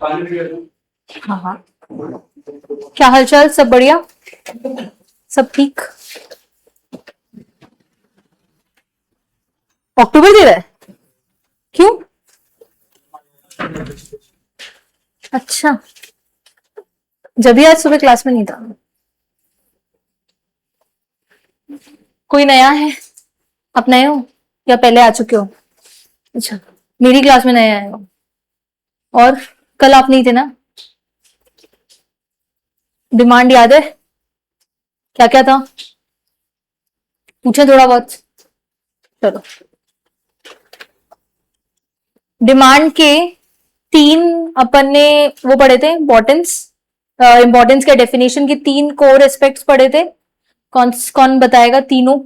हाँ हाँ, क्या हालचाल? सब बढ़िया, सब ठीक। अक्टूबर दे रहा है? क्यों? अच्छा, जब भी आज सुबह क्लास में नहीं था। कोई नया है? आप नए हो या पहले आ चुके हो? अच्छा, मेरी क्लास में नए आए हो। और कल आप नहीं थे ना? डिमांड याद है? क्या क्या था? पूछे थोड़ा बहुत। चलो, डिमांड के तीन अपन ने वो पढ़े थे, इम्पोर्टेंस। इम्पोर्टेंस के डेफिनेशन के तीन कोर एस्पेक्ट्स पढ़े थे। कौन कौन बताएगा तीनों?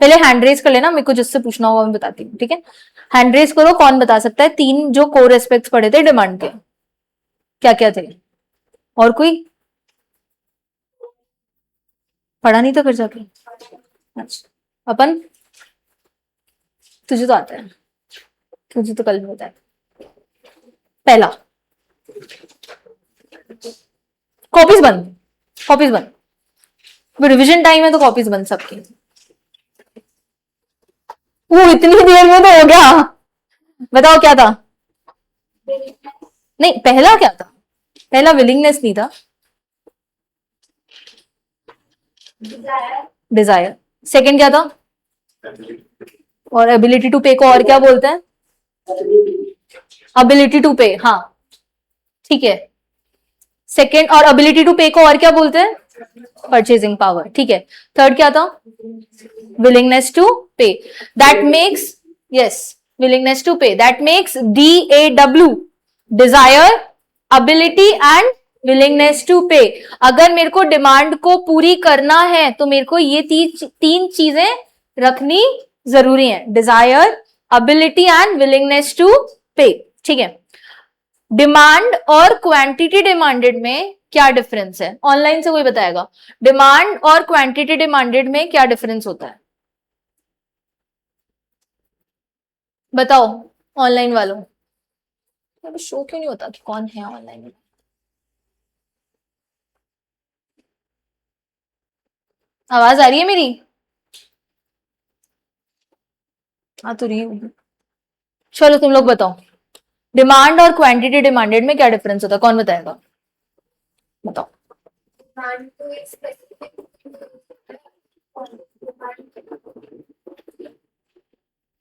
पहले हैंड रेज कर लेना, मेरे को जिससे पूछना होगा मैं बताती हूँ, ठीक है? हैंड रेज करो, कौन बता सकता है तीन जो कोर एस्पेक्ट्स पढ़े थे डिमांड के, क्या क्या थे? और कोई पढ़ा नहीं था फिर जाके? अच्छा, अपन, तुझे तो आता है, तुझे तो कल भी बताया। पहला, कॉपीज बंद, कॉपीज बंद। रिविजन टाइम है तो कॉपीज बंद सबकी। वो इतनी देर में तो हो गया। बताओ क्या था? नहीं, पहला क्या था? पहला विलिंगनेस नहीं था, डिजायर। सेकंड क्या था? और एबिलिटी टू पे को और क्या बोलते हैं? एबिलिटी टू पे, हाँ, ठीक है। सेकंड और एबिलिटी टू पे को और क्या बोलते हैं? परचेजिंग पावर, ठीक है। थर्ड क्या था? Willingness to pay, that makes, yes, willingness to pay, that makes DAW, desire, ability and willingness to pay. अगर मेरे को डिमांड को पूरी करना है तो मेरे को ये तीन चीजें रखनी जरूरी है, desire, ability and willingness to pay, ठीक है। डिमांड और क्वांटिटी डिमांडेड में क्या डिफरेंस है? ऑनलाइन से कोई बताएगा? डिमांड और क्वांटिटी डिमांडेड में क्या डिफरेंस होता है? बताओ, ऑनलाइन वालों। अभी शो क्यों नहीं होता कि कौन है ऑनलाइन में? आवाज आ रही है मेरी? आ तो रही है। चलो तुम लोग बताओ, डिमांड और क्वांटिटी डिमांडेड में क्या डिफरेंस होता है? कौन बताएगा? बताओ।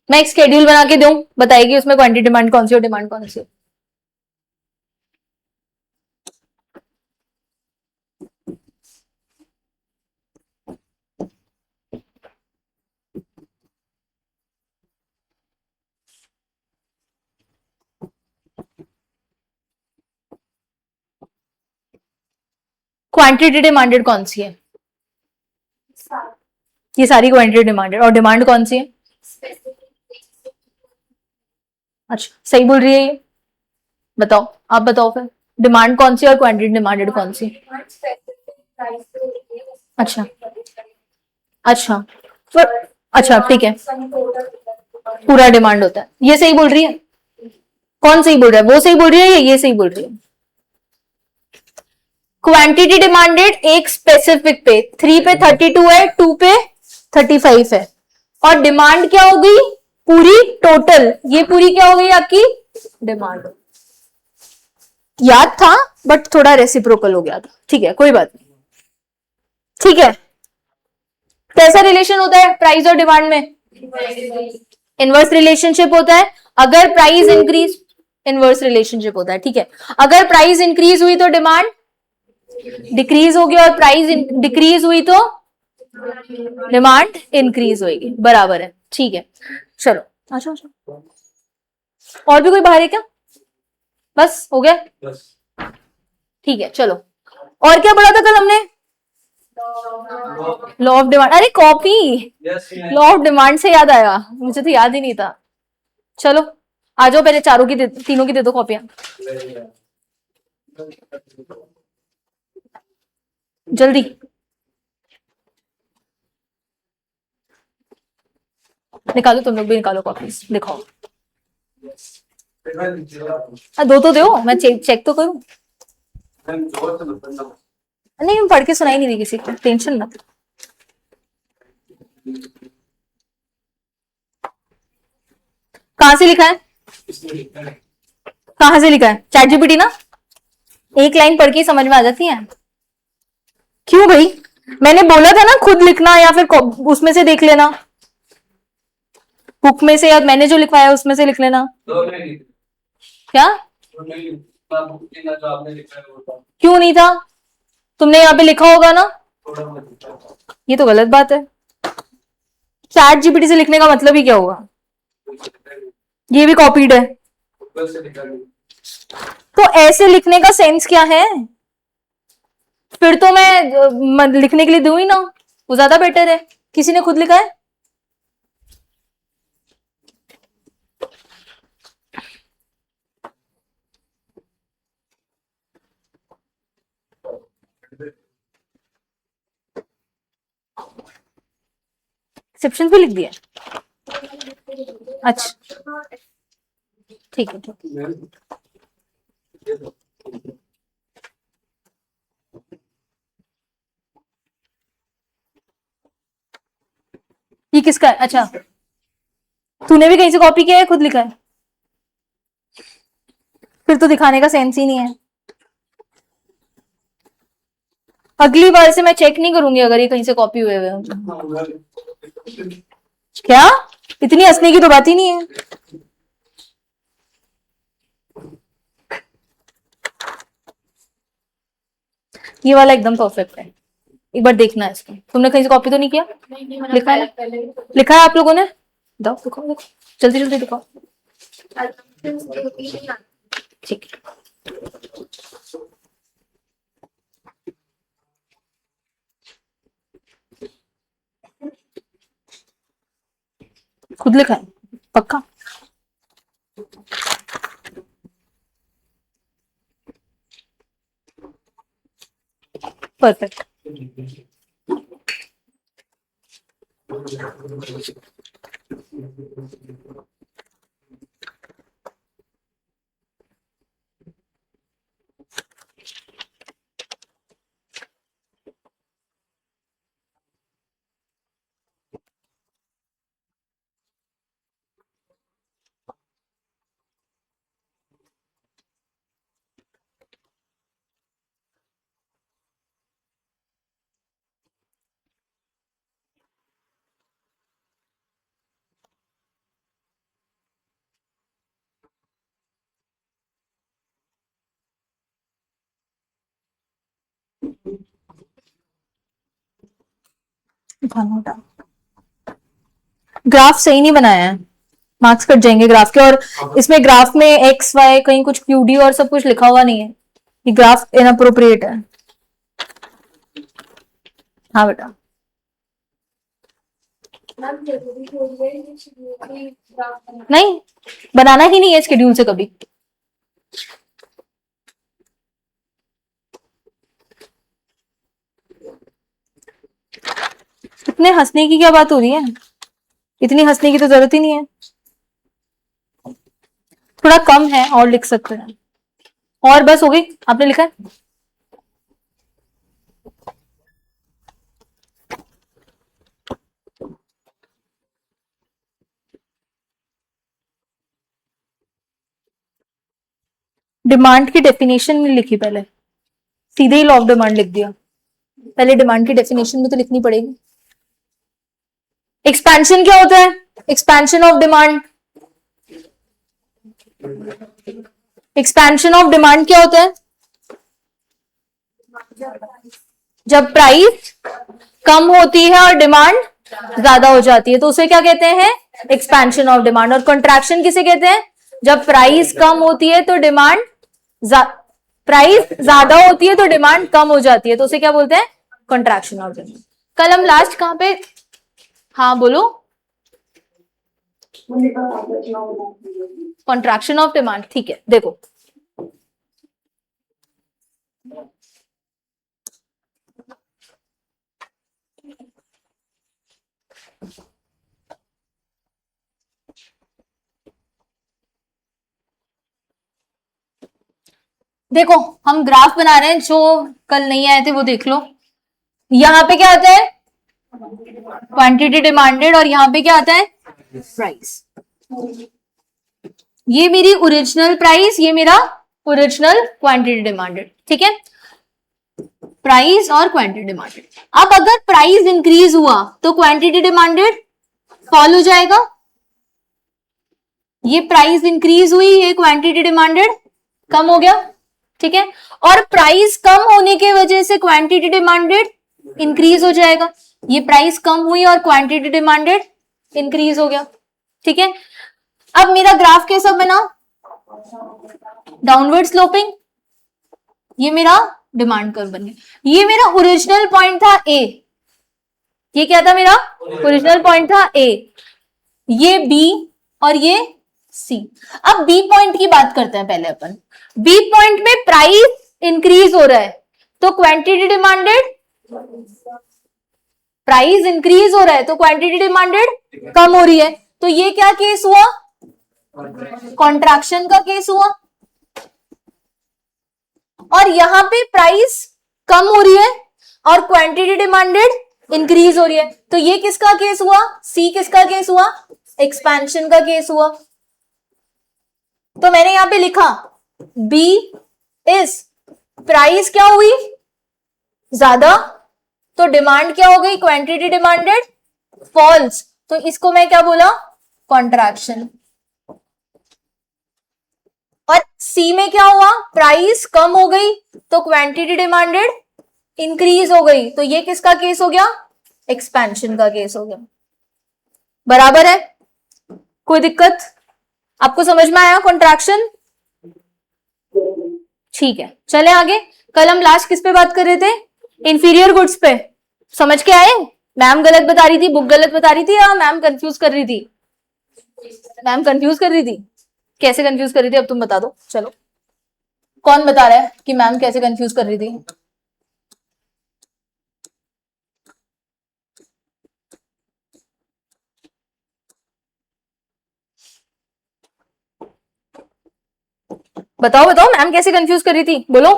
मैं एक शेड्यूल बना के दूं, बताएगी उसमें क्वांटिटी डिमांड कौन सी और डिमांड कौन सी? क्वांटिटी डिमांडेड कौन सी है? ये सारी क्वांटिटी डिमांडेड, और डिमांड कौन सी है? अच्छा, सही बोल रही है ये? बताओ, आप बताओ फिर, डिमांड कौन सी और क्वांटिटी डिमांडेड कौन सी? अच्छा, अच्छा, पर अच्छा ठीक है, पूरा डिमांड होता है, ये सही बोल रही है? कौन सही बोल रहा है? वो सही बोल रही है या ये सही बोल रही है? क्वांटिटी डिमांडेड एक स्पेसिफिक पे, 3 पे 32 है, 2 पे 35 है, और डिमांड क्या हो गई? पूरी टोटल, ये पूरी क्या हो गई आपकी? डिमांड। याद था बट थोड़ा रेसिप्रोकल हो गया था, ठीक है, कोई बात नहीं, ठीक है। कैसा रिलेशन होता है प्राइस और डिमांड में? इनवर्स रिलेशनशिप होता है। अगर प्राइस इंक्रीज, इनवर्स रिलेशनशिप होता है, ठीक है। अगर प्राइस इंक्रीज हुई तो डिमांड डिक्रीज होगी, और प्राइस डिक्रीज हुई तो डिमांड इंक्रीज होगी, बराबर है, ठीक है। चलो, अच्छा अच्छा, और भी कोई बाहर है क्या? बस हो गया, ठीक है, चलो। और क्या पढ़ा था कल हमने? लॉ ऑफ डिमांड, अरे कॉपी, लॉ ऑफ डिमांड से याद आया, मुझे तो याद ही नहीं था। चलो आ जाओ, पहले चारों की तीनों की दे दो कॉपियां, जल्दी। निकालो, तुम लोग भी निकालो कॉपीज, दिखाओ। दो तो दो, मैं चेक तो करूं। नहीं, मैं पढ़ के सुनाई नहीं दी किसी को, टेंशन मत। कहाँ से लिखा है? कहाँ से लिखा है? चैट जीपीटी ना, एक लाइन पढ़ के समझ में आ जाती है। क्यों भाई? मैंने बोला था ना खुद लिखना या फिर उसमें से देख लेना, बुक में से या मैंने जो लिखवाया उसमें से लिख लेना। क्या? क्यों नहीं था? तुमने यहाँ पे लिखा होगा ना। ये तो गलत बात है। चैट जीपीटी से लिखने का मतलब ही क्या हुआ? ये भी कॉपीड है। तो ऐसे लिखने का सेंस क्या है? फिर तो मैं लिखने के लिए दूं ही ना, वो ज्यादा बेटर है। किसी ने खुद लिखा है? एक्सेप्शन भी लिख दिया? अच्छा ठीक है, ठीक है। ये किसका है? अच्छा, तूने भी कहीं से कॉपी किया है, खुद लिखा है? फिर तो दिखाने का सेंस ही नहीं है। अगली बार से मैं चेक नहीं करूंगी अगर ये कहीं से कॉपी हुए हुए हैं। क्या? इतनी हंसने की तो बात ही नहीं है। ये वाला एकदम परफेक्ट है, एक बार देखना है इसको। तुमने कहीं से कॉपी तो नहीं किया? लिखा है? लिखा है आप लोगों ने? दो दिखाओ, दिखाओ जल्दी जल्दी दिखाओ। ठीक है, खुद लिखा है पक्का? परफेक्ट। ग्राफ सही नहीं बनाया है, मार्क्स कट जाएंगे ग्राफ के। और इसमें ग्राफ में एक्स वाई कहीं कुछ क्यूडी और सब कुछ लिखा हुआ नहीं है, ये ग्राफ इनअप्रोप्रिएट है। हाँ बेटा। नहीं, बनाना ही नहीं है शेड्यूल से कभी। इतने हंसने की क्या बात हो रही है? इतनी हंसने की तो जरूरत ही नहीं है। थोड़ा कम है और लिख सकते हैं। और बस हो गई, आपने लिखा है? डिमांड की डेफिनेशन नहीं लिखी पहले, सीधे ही लॉ ऑफ डिमांड लिख दिया। पहले डिमांड की डेफिनेशन में तो लिखनी पड़ेगी। एक्सपेंशन क्या होता है? Expansion of demand. Expansion of demand क्या होता है? जब प्राइस कम होती है और डिमांड ज्यादा हो जाती है तो उसे क्या कहते हैं? Expansion of demand. और कंट्रैक्शन किसे कहते हैं? जब प्राइस कम होती है तो डिमांड प्राइस ज्यादा होती है तो डिमांड कम हो जाती है तो उसे क्या बोलते हैं? Contraction of demand. कल हम लास्ट कहां पे? हाँ बोलो। कंट्रैक्शन ऑफ डिमांड, ठीक है। देखो, देखो हम ग्राफ बना रहे हैं, जो कल नहीं आए थे वो देख लो। यहाँ पे क्या आता है, क्वांटिटी डिमांडेड, और यहाँ पे क्या आता है, प्राइस। ये मेरी ओरिजिनल प्राइस, ये मेरा ओरिजिनल क्वांटिटी डिमांडेड, ठीक है, प्राइस और क्वांटिटी डिमांडेड। अब अगर प्राइस इंक्रीज हुआ तो क्वांटिटी डिमांडेड फॉल हो जाएगा, ये प्राइस इंक्रीज हुई, ये क्वांटिटी डिमांडेड कम हो गया, ठीक है, और प्राइस कम होने की वजह से क्वांटिटी डिमांडेड इंक्रीज हो जाएगा, ये प्राइस कम हुई और क्वांटिटी डिमांडेड इंक्रीज हो गया, ठीक है। अब मेरा ग्राफ कैसा बना, डाउनवर्ड स्लोपिंग, ये मेरा डिमांड कर्व बन गया। ये मेरा ओरिजिनल पॉइंट था ए, ये क्या था मेरा ओरिजिनल पॉइंट था ए, ये बी और ये सी। अब बी पॉइंट की बात करते हैं पहले अपन। बी पॉइंट में प्राइस इंक्रीज हो रहा है तो क्वांटिटी डिमांडेड, प्राइस इंक्रीज हो रहा है तो क्वांटिटी डिमांडेड कम हो रही है, तो ये क्या केस हुआ, कॉन्ट्रैक्शन का केस हुआ। और यहां पे प्राइस कम हो रही है और क्वांटिटी डिमांडेड इंक्रीज हो रही है, तो ये किसका केस हुआ, सी किसका केस हुआ, एक्सपेंशन का केस हुआ। तो मैंने यहां पे लिखा बी इज, प्राइस क्या हुई ज्यादा तो डिमांड क्या हो गई, क्वांटिटी डिमांडेड फॉल्स, तो इसको मैं क्या बोला, कॉन्ट्रैक्शन। और सी में क्या हुआ, प्राइस कम हो गई तो क्वांटिटी डिमांडेड इंक्रीज हो गई, तो ये किसका केस हो गया, एक्सपेंशन का केस हो गया। बराबर है, कोई दिक्कत, आपको समझ में आया कॉन्ट्रैक्शन, ठीक है। चले आगे, कल हम लास्ट किस पे बात कर रहे थे, इंफीरियर गुड्स पे। समझ के आए, मैम गलत बता रही थी, बुक गलत बता रही थी, या मैम कंफ्यूज कर रही थी, मैम कंफ्यूज कर रही थी, कैसे कंफ्यूज कर रही थी अब तुम बता दो, चलो कौन बता रहा है कि मैम कैसे कंफ्यूज कर रही थी। बताओ बताओ मैम कैसे कंफ्यूज कर रही थी, बोलो,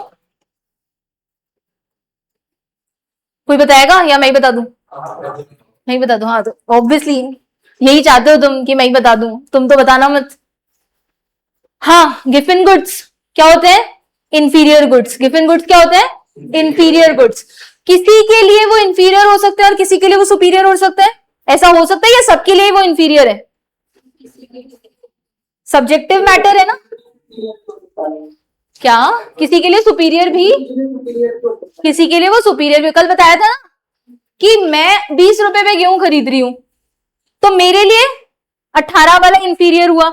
कोई बताएगा या मैं ही बता दूं, मैं ही बता दूं, हाँ तो ऑब्वियसली यही चाहते हो तुम कि मैं ही बता दूं, तुम तो बताना मत। हाँ, गिफन गुड्स क्या होते हैं, इंफीरियर गुड्स, गिफन गुड्स क्या होते हैं, इंफीरियर गुड्स। किसी के लिए वो इंफीरियर हो सकता है और किसी के लिए वो सुपीरियर हो सकता है, ऐसा हो सकता है या सबके लिए वो इंफीरियर है, सब्जेक्टिव मैटर है ना, क्या किसी के लिए सुपीरियर भी, किसी के लिए वो सुपीरियर भी। कल बताया था ना कि मैं 20 रुपए पे गेहूं खरीद रही हूं तो मेरे लिए 18 वाला इंफीरियर हुआ,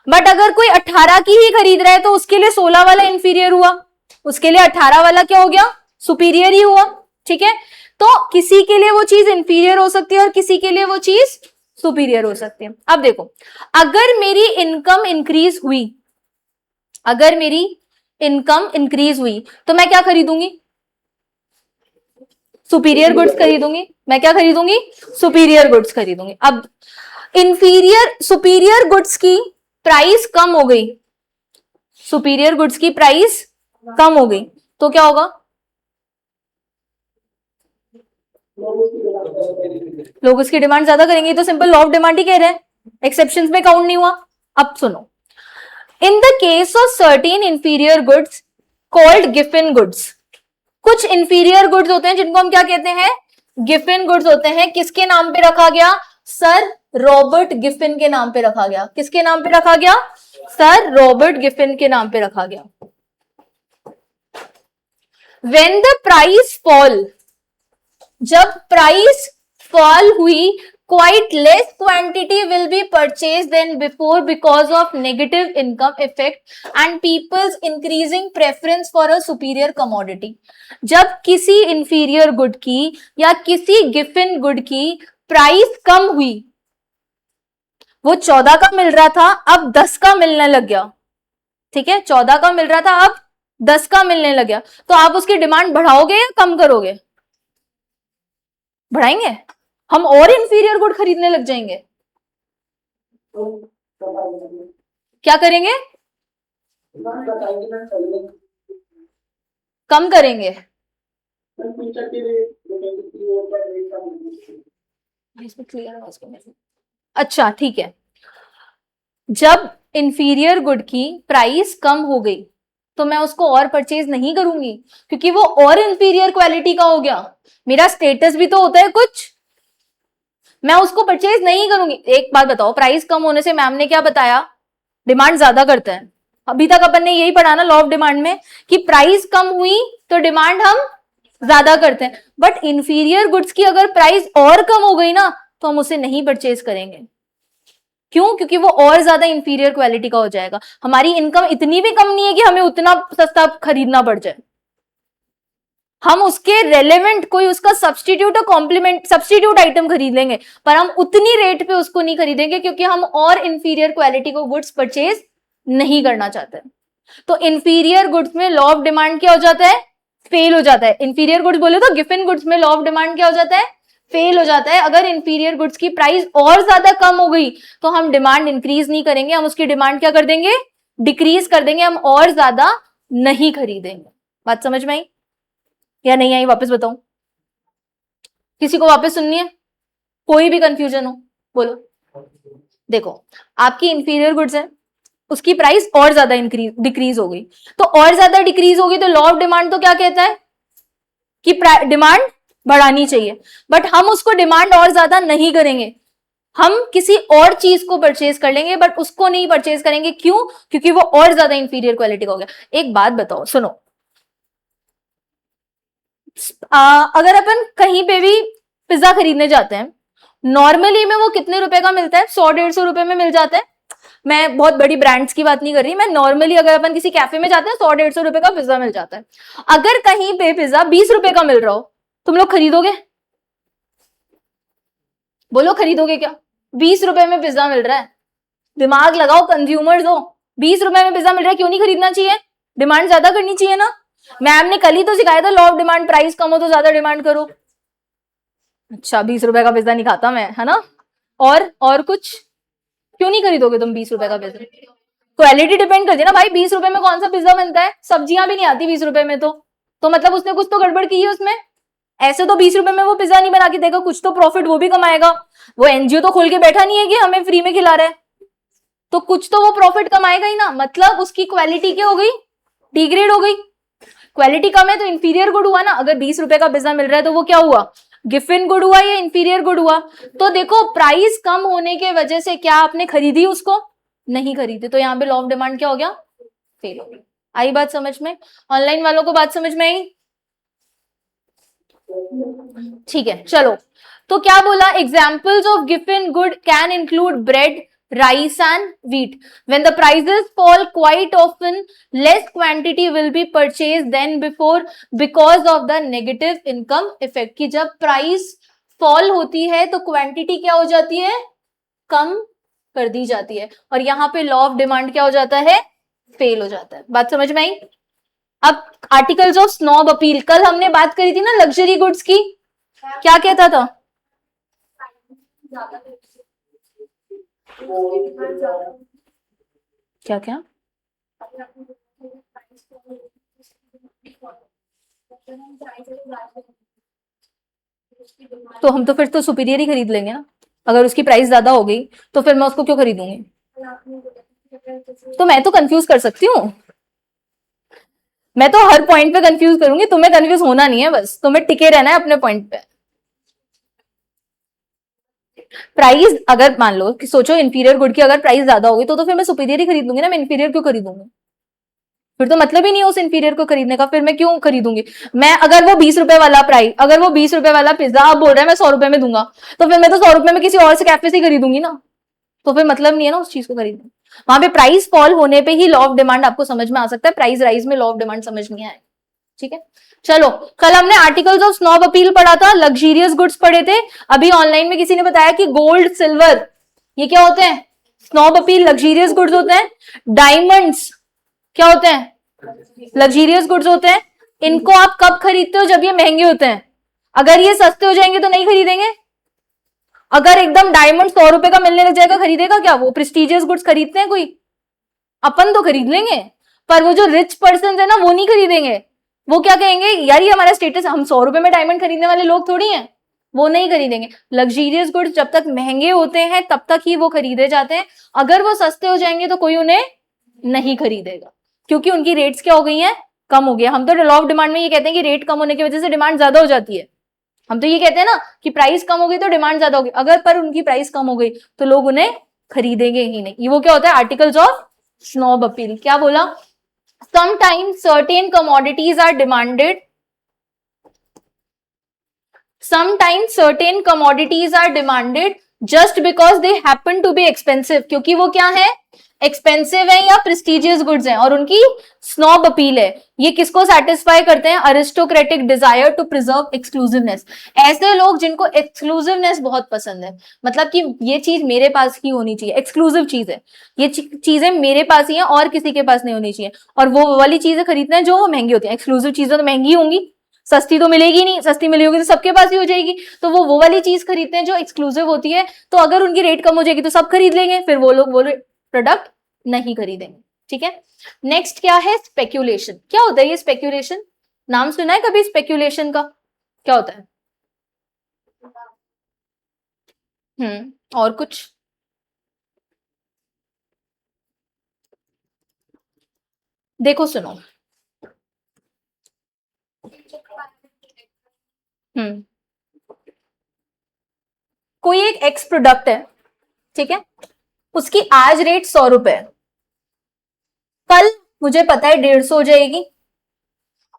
बट अगर कोई 18 की ही खरीद रहा है तो उसके लिए 16 वाला इंफीरियर हुआ, उसके लिए 18 वाला क्या हो गया, सुपीरियर ही हुआ, ठीक है। तो किसी के लिए वो चीज इंफीरियर हो सकती है और किसी के लिए वो चीज सुपीरियर हो सकती है। अब देखो, अगर मेरी इनकम इंक्रीज हुई, अगर मेरी इनकम इंक्रीज हुई तो मैं क्या खरीदूंगी, सुपीरियर गुड्स खरीदूंगी, मैं क्या खरीदूंगी, सुपीरियर गुड्स खरीदूंगी। अब इंफीरियर, सुपीरियर गुड्स की प्राइस कम हो गई, सुपीरियर गुड्स की प्राइस कम हो गई तो क्या होगा, लोग उसकी डिमांड ज्यादा करेंगे, तो सिंपल लॉ ऑफ डिमांड ही कह रहे हैं, एक्सेप्शंस में काउंट नहीं हुआ। अब सुनो, in the case of certain inferior goods called Giffen goods, कुछ इंफीरियर गुड्स होते हैं जिनको हम क्या कहते हैं, गिफन गुड्स होते हैं। किसके नाम पे रखा गया, सर रॉबर्ट गिफिन के नाम पे रखा गया, किसके नाम पे रखा गया, सर रॉबर्ट गिफिन के नाम पे रखा गया। व्हेन द प्राइस फॉल, जब प्राइस फॉल हुई, quite less quantity will be purchased than before because of negative income effect and people's increasing preference for a superior commodity। जब किसी inferior good की या किसी given good की price कम हुई, वो 14 का मिल रहा था अब 10 का मिलने लग गया, ठीक है, 14 का मिल रहा था अब 10 का मिलने लग गया, तो आप उसकी डिमांड बढ़ाओगे या कम करोगे, बढ़ाएंगे, हम और इंफीरियर गुड खरीदने लग जाएंगे, क्या करेंगे, कम करेंगे। अच्छा ठीक है, जब इंफीरियर गुड की प्राइस कम हो गई तो मैं उसको और परचेज नहीं करूंगी, क्योंकि वो और इंफीरियर क्वालिटी का हो गया। मेरा स्टेटस भी तो होता है कुछ, मैं उसको परचेज नहीं करूंगी। एक बात बताओ, प्राइस कम होने से मैम ने क्या बताया, डिमांड ज्यादा करते हैं। अभी तक अपन ने यही पढ़ा ना लॉ ऑफ डिमांड में, कि प्राइस कम हुई तो डिमांड हम ज्यादा करते हैं। बट इंफीरियर गुड्स की अगर प्राइस और कम हो गई ना, तो हम उसे नहीं परचेज करेंगे। क्यों? क्योंकि वो और ज्यादा इंफीरियर क्वालिटी का हो जाएगा। हमारी इनकम इतनी भी कम नहीं है कि हमें उतना सस्ता खरीदना पड़ जाए। हम उसके रेलेवेंट कोई उसका सब्सटीट्यूट और कॉम्प्लीमेंट सब्सटीट्यूट आइटम खरीद लेंगे, पर हम उतनी रेट पे उसको नहीं खरीदेंगे, क्योंकि हम और इंफीरियर क्वालिटी को गुड्स परचेज नहीं करना चाहते। तो इंफीरियर गुड्स में लॉ ऑफ डिमांड क्या हो जाता है, फेल हो जाता है। इंफीरियर गुड्स बोले तो गिवन गुड्स में लॉ ऑफ डिमांड क्या हो जाता है, फेल हो जाता है। अगर इंफीरियर गुड्स की प्राइस और ज्यादा कम हो गई तो हम डिमांड इंक्रीज नहीं करेंगे, हम उसकी डिमांड क्या कर देंगे, डिक्रीज कर देंगे, हम और ज्यादा नहीं खरीदेंगे। बात समझ में आई या नहीं आई? वापस बताऊं, किसी को वापस सुननी है? कोई भी कंफ्यूजन हो बोलो। देखो, आपकी इंफीरियर गुड्स है, उसकी प्राइस और ज्यादा डिक्रीज हो गई, तो और ज्यादा डिक्रीज होगी तो लॉ ऑफ डिमांड तो क्या कहता है कि डिमांड बढ़ानी चाहिए। बट हम उसको डिमांड और ज्यादा नहीं करेंगे, हम किसी और चीज को परचेज कर लेंगे, बट उसको नहीं परचेज करेंगे। क्यों? क्योंकि वो और ज्यादा इंफीरियर क्वालिटी का हो गया। एक बात बताओ, सुनो, अगर अपन कहीं पे भी पिज्जा खरीदने जाते हैं, नॉर्मली में वो कितने रुपए का मिलता है? 100-150 रुपए में मिल जाता है। मैं बहुत बड़ी ब्रांड्स की बात नहीं कर रही, मैं नॉर्मली अगर अपन किसी कैफे में जाते हैं 100-150 रुपए का पिज्जा मिल जाता है। अगर कहीं पे पिज्जा 20 रुपए का मिल रहा हो, तुम लोग खरीदोगे? बोलो खरीदोगे क्या? 20 रुपए में पिज्जा मिल रहा है, दिमाग लगाओ, कंज्यूमर्स हो, 20 रुपए में पिज्जा मिल रहा है, क्यों नहीं खरीदना चाहिए? डिमांड ज्यादा करनी चाहिए ना। मैम ने कल ही तो सिखाया था लॉ ऑफ डिमांड, प्राइस कम हो तो ज्यादा डिमांड करो। अच्छा, 20 रुपए का पिज्जा नहीं खाता मैं, है ना? और कुछ क्यों नहीं खरीदोगे तुम 20 रुपए का पिज्जा? क्वालिटी डिपेंड करती है ना भाई, 20 रुपए में कौन सा पिज्जा बनता है? सब्जियां भी नहीं आती 20 रुपए में, तो मतलब उसने कुछ तो गड़बड़ की है उसमें। ऐसे तो 20 रुपए में वो पिज्जा नहीं बना के देगा, कुछ तो प्रॉफिट वो भी कमाएगा। वो एनजीओ तो खोल के बैठा नहीं है कि हमें फ्री में खिला रहा है, तो कुछ तो वो प्रॉफिट कमाएगा ही ना। मतलब उसकी क्वालिटी क्या हो गई, डिग्रेड हो गई। क्वालिटी कम है तो इंफीरियर गुड हुआ ना। अगर 20 रुपए का पिज्जा मिल रहा है तो वो क्या हुआ, गिफिन गुड हुआ या इंफीरियर गुड हुआ? तो देखो, प्राइस कम होने के वजह से क्या आपने खरीदी उसको? नहीं खरीदी, तो यहाँ पे लॉ ऑफ डिमांड क्या हो गया, फेल हो गया। आई बात समझ में? ऑनलाइन वालों को बात समझ में आई? ठीक है, चलो। तो क्या बोला, examples of Giffen good can include bread, rice and wheat. When the prices fall quite often, less quantity will be purchased than before because of the negative income effect. कि जब प्राइस फॉल होती है तो quantity क्या हो जाती है, कम कर दी जाती है, और यहां पे लॉ ऑफ डिमांड क्या हो जाता है, फेल हो जाता है। बात समझ में आई? अब आर्टिकल्स ऑफ स्नॉब अपील, कल हमने बात करी थी ना लग्जरी गुड्स की, क्या कहता था? क्या क्या? तो हम तो फिर तो सुपीरियर ही खरीद लेंगे ना। अगर उसकी प्राइस ज्यादा हो गई तो फिर मैं उसको क्यों खरीदूंगी? तो मैं तो कंफ्यूज कर सकती हूँ, मैं तो हर पॉइंट पे कंफ्यूज करूंगी, तुम्हें कंफ्यूज होना नहीं है, बस तुम्हें टिके रहना है अपने पॉइंट पे। प्राइस अगर मान लो कि सोचो इंफीरियर गुड की अगर प्राइस ज्यादा होगी तो फिर मैं सुपीरियर ही खरीदूंगी ना, मैं इंफीरियर क्यों खरीदूंगी? फिर तो मतलब ही नहीं है उस इंफीरियर को खरीदने का, फिर मैं क्यों खरीदूंगी? मैं अगर वो 20 रुपए वाला प्राइस, अगर वो 20 रुपए वाला पिज्जा आप बोल रहे हैं मैं 100 रुपए में दूंगा, तो फिर मैं तो 100 रुपए में किसी और से कैफे से खरीदूंगी ना, तो फिर मतलब नहीं है ना उस चीज को खरीदने। वहां पे प्राइस फॉल होने पे ही लॉ ऑफ डिमांड आपको समझ में आ सकता है, प्राइस राइज में लॉ ऑफ डिमांड समझ नहीं आए। ठीक है, चलो। कल हमने आर्टिकल्स ऑफ स्नॉब अपील पढ़ा था, लग्जरियस गुड्स पढ़े थे। अभी ऑनलाइन में किसी ने बताया कि गोल्ड सिल्वर ये क्या होते हैं, स्नॉब अपील लग्जरियस गुड्स होते हैं। डायमंड्स क्या होते हैं, लग्जरियस गुड्स होते हैं। इनको आप कब खरीदते हो, जब ये महंगे होते हैं। अगर ये सस्ते हो जाएंगे तो नहीं खरीदेंगे। अगर एकदम डायमंड 100 रुपए का मिलने लग जाएगा, खरीदेगा क्या? वो प्रेस्टिजियस गुड्स खरीदते हैं कोई? अपन तो खरीद लेंगे, पर वो जो रिच पर्सन है ना वो नहीं खरीदेंगे। वो क्या कहेंगे, यार ये हमारा स्टेटस, हम 100 रुपए में डायमंड खरीदने वाले लोग थोड़ी हैं, वो नहीं खरीदेंगे। लग्जरियस गुड्स जब तक महंगे होते हैं तब तक ही वो खरीदे जाते हैं, अगर वो सस्ते हो जाएंगे तो कोई उन्हें नहीं खरीदेगा, क्योंकि उनकी रेट्स क्या हो गई हैं, कम हो गया। हम तो लॉ ऑफ डिमांड में ये कहते हैं कि रेट कम होने की वजह से डिमांड ज्यादा हो जाती है, हम तो ये कहते हैं ना कि प्राइस कम हो गई तो डिमांड ज्यादा होगी, अगर पर उनकी प्राइस कम हो गई तो लोग उन्हें खरीदेंगे ही नहीं। ये वो क्या होता है, आर्टिकल्स ऑफ स्नॉब अपील। क्या बोला, sometimes certain commodities are demanded, sometimes certain commodities are demanded just because they happen to be expensive, क्योंकि वो क्या है, एक्सपेंसिव है या प्रेस्टिजियस गुड्स हैं, और उनकी स्नॉब अपील है। ये किसको सेटिस्फाई करते हैं, aristocratic desire to preserve exclusiveness, ऐसे लोग जिनको एक्सक्लूसिवनेस बहुत पसंद है, मतलब कि ये चीज मेरे पास ही होनी चाहिए, एक्सक्लूसिव चीज है, ये चीजें मेरे पास ही है और किसी के पास नहीं होनी चाहिए, और वो वाली चीजें खरीदना है जो महंगी होती है। एक्सक्लूसिव चीजें तो महंगी होंगी, सस्ती तो मिलेगी नहीं, सस्ती मिली होगी तो सबके पास ही हो जाएगी, तो वो वाली चीज खरीदते हैं जो एक्सक्लूसिव होती है, तो अगर उनकी रेट कम हो जाएगी तो सब खरीद लेंगे, फिर वो लोग वो प्रोडक्ट नहीं खरीदेंगे। ठीक है, नेक्स्ट क्या है, स्पेक्यूलेशन। क्या होता है ये स्पेक्यूलेशन, नाम सुना है कभी स्पेक्यूलेशन का, क्या होता है? और कुछ? देखो सुनो, हम्म कोई एक एक्स प्रोडक्ट है, ठीक है, उसकी आज रेट 100 रुपए है, कल मुझे पता है 150 हो जाएगी,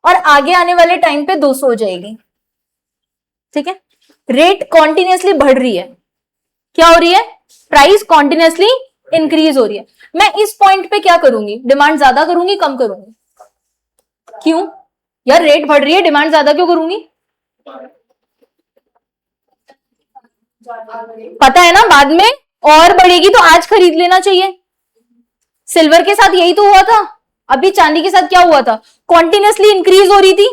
और आगे आने वाले टाइम पे 200 हो जाएगी। ठीक है, रेट कॉन्टिन्यूसली बढ़ रही है, क्या हो रही है, प्राइस कॉन्टिन्यूसली इंक्रीज हो रही है। मैं इस पॉइंट पे क्या करूंगी, डिमांड ज्यादा करूंगी कम करूंगी, क्यों यार रेट बढ़ रही है, डिमांड ज्यादा क्यों करूंगी, पता है ना बाद में और बढ़ेगी, तो आज खरीद लेना चाहिए। सिल्वर के साथ यही तो हुआ था, अभी चांदी के साथ क्या हुआ था, कॉन्टिन्यूसली इंक्रीज हो रही थी,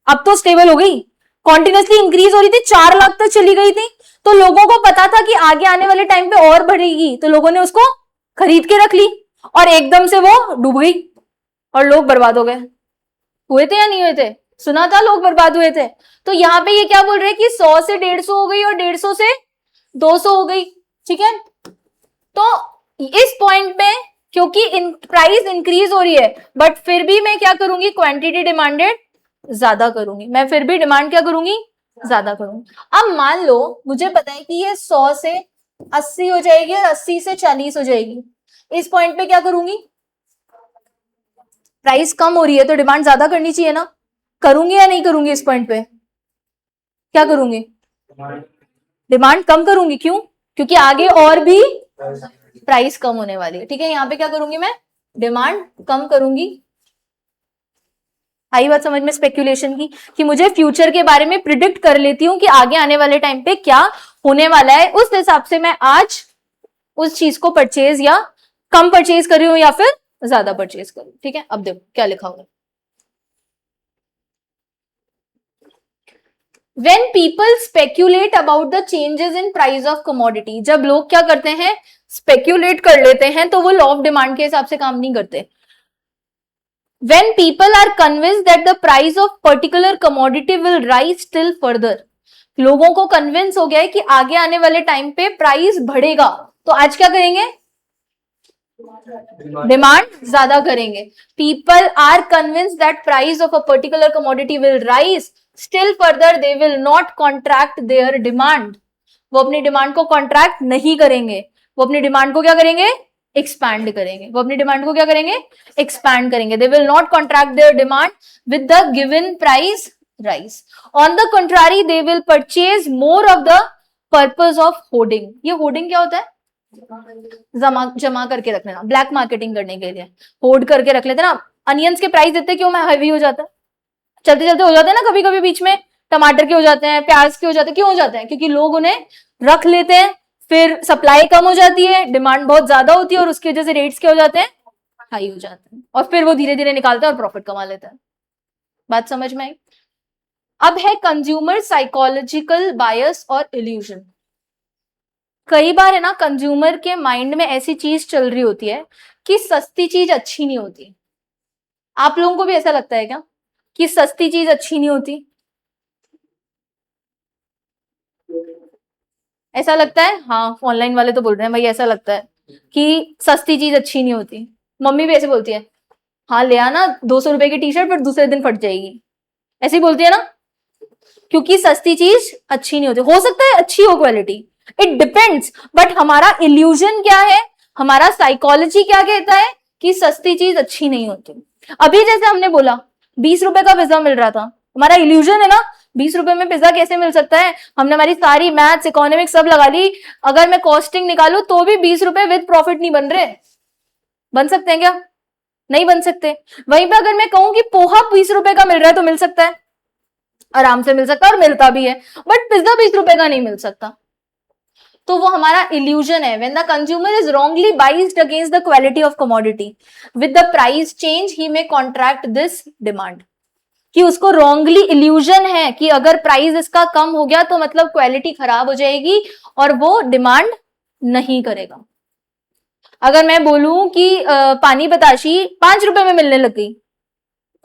अब तो स्टेबल हो गई, कॉन्टिन्यूसली इंक्रीज हो रही थी, 4 लाख तक चली गई थी, तो लोगों को पता था कि आगे आने वाले टाइम पे और बढ़ेगी, तो लोगों ने उसको खरीद के रख ली, और एकदम से वो डूब गई और लोग बर्बाद हो गए। हुए थे या नहीं हुए थे, सुना था लोग बर्बाद हुए थे। तो यहाँ पे ये क्या बोल रहे हैं कि 100 से 150 हो गई और 150 से 200 हो गई। ठीक है, तो इस पॉइंट पे क्योंकि प्राइस इंक्रीज हो रही है, बट फिर भी मैं क्या करूंगी, क्वांटिटी डिमांडेड ज्यादा करूंगी, मैं फिर भी डिमांड क्या करूंगी, ज्यादा करूंगी। अब मान लो मुझे पता है कि ये 100 से 80 हो जाएगी और 80 से 40 हो जाएगी, इस पॉइंट पे क्या करूंगी, प्राइस कम हो रही है तो डिमांड ज्यादा करनी चाहिए ना, करूंगी या नहीं करूंगी, इस पॉइंट पे क्या करूंगी, डिमांड कम करूंगी, क्यों, क्योंकि आगे और भी प्राइस कम होने वाली है। ठीक है, यहां पे क्या करूंगी, मैं डिमांड कम करूंगी। आई बात समझ में स्पेक्यूलेशन की, कि मुझे फ्यूचर के बारे में प्रिडिक्ट कर लेती हूं कि आगे आने वाले टाइम पे क्या होने वाला है, उस हिसाब से मैं आज उस चीज को परचेज या कम परचेज कर रही हूं या फिर ज्यादा परचेज करूं। ठीक है, अब देखो क्या लिखा हुआ है, When people speculate about the changes in price of commodity, जब लोग क्या करते हैं, स्पेक्यूलेट कर लेते हैं, तो वो लॉ ऑफ डिमांड के हिसाब से काम नहीं करते। When people are convinced that the price of particular commodity will rise still further, लोगों को कन्विंस हो गया है कि आगे आने वाले टाइम पे प्राइस बढ़ेगा, तो आज क्या करेंगे, डिमांड ज्यादा करेंगे। People are convince that price of a particular commodity will rise still further, they will not contract their demand, वो अपनी डिमांड को कॉन्ट्रैक्ट नहीं करेंगे, वो अपनी डिमांड को क्या करेंगे, एक्सपैंड करेंगे, वो अपनी डिमांड को क्या करेंगे, एक्सपैंड करेंगे। दे will not contract their demand with the given price rise, on the contrary they will purchase more of the purpose of hoarding. ये होर्डिंग क्या होता है, जमा करके रख लेना, ब्लैक मार्केटिंग करने के लिए होर्ड करके रख लेते ना। अनियंस के प्राइस देते क्यों, हैवी हो जाता है, चलते चलते हो जाते हैं ना, कभी कभी बीच में टमाटर के हो जाते हैं, प्याज के हो जाते हैं, क्यों हो जाते हैं, क्योंकि लोग उन्हें रख लेते हैं, फिर सप्लाई कम हो जाती है, डिमांड बहुत ज्यादा होती है, और उसकी वजह से रेट्स क्या हो जाते हैं, हाई हो जाते हैं, और फिर वो धीरे धीरे निकालते हैं और प्रॉफिट कमा लेते हैं। बात समझ में आई। अब है कंज्यूमर साइकोलॉजिकल बायस और इल्यूजन। कई बार है ना, कंज्यूमर के माइंड में ऐसी चीज चल रही होती है कि सस्ती चीज अच्छी नहीं होती। आप लोगों को भी ऐसा लगता है क्या कि सस्ती चीज अच्छी नहीं होती? ऐसा लगता है, हाँ ऑनलाइन वाले तो बोल रहे हैं भाई ऐसा लगता है कि सस्ती चीज अच्छी नहीं होती। मम्मी भी ऐसे बोलती है, हाँ ले आना 200 रुपए की टी शर्ट पर दूसरे दिन फट जाएगी, ऐसी ही बोलती है ना, क्योंकि सस्ती चीज अच्छी नहीं होती। हो सकता है अच्छी हो क्वालिटी, इट डिपेंड्स, बट हमारा इल्यूजन क्या है, हमारा साइकोलॉजी क्या कहता है कि सस्ती चीज अच्छी नहीं होती। अभी जैसे हमने बोला 20 रुपए का पिज्जा मिल रहा था, हमारा इल्यूजन है ना, 20 रुपए में पिज्जा कैसे मिल सकता है, हमने हमारी सारी मैथ्स इकोनॉमिक्स सब लगा ली, अगर मैं कॉस्टिंग निकालू तो भी 20 रुपए विद प्रॉफिट नहीं बन रहे। बन सकते हैं क्या? नहीं बन सकते। वहीं पे अगर मैं कहूं कि पोहा 20 रुपए का मिल रहा है तो मिल सकता है, आराम से मिल सकता है और मिलता भी है, बट पिज्जा 20 रुपए का नहीं मिल सकता। तो वो हमारा इल्यूजन है। When the consumer is wrongly biased against the quality of commodity with the price change he may contract this demand, कि उसको रॉन्गली इल्यूजन है कि अगर प्राइस इसका कम हो गया तो मतलब क्वालिटी खराब हो जाएगी और वो डिमांड नहीं करेगा। अगर मैं बोलूं कि पानी बताशी 5 रुपए में मिलने लग गई,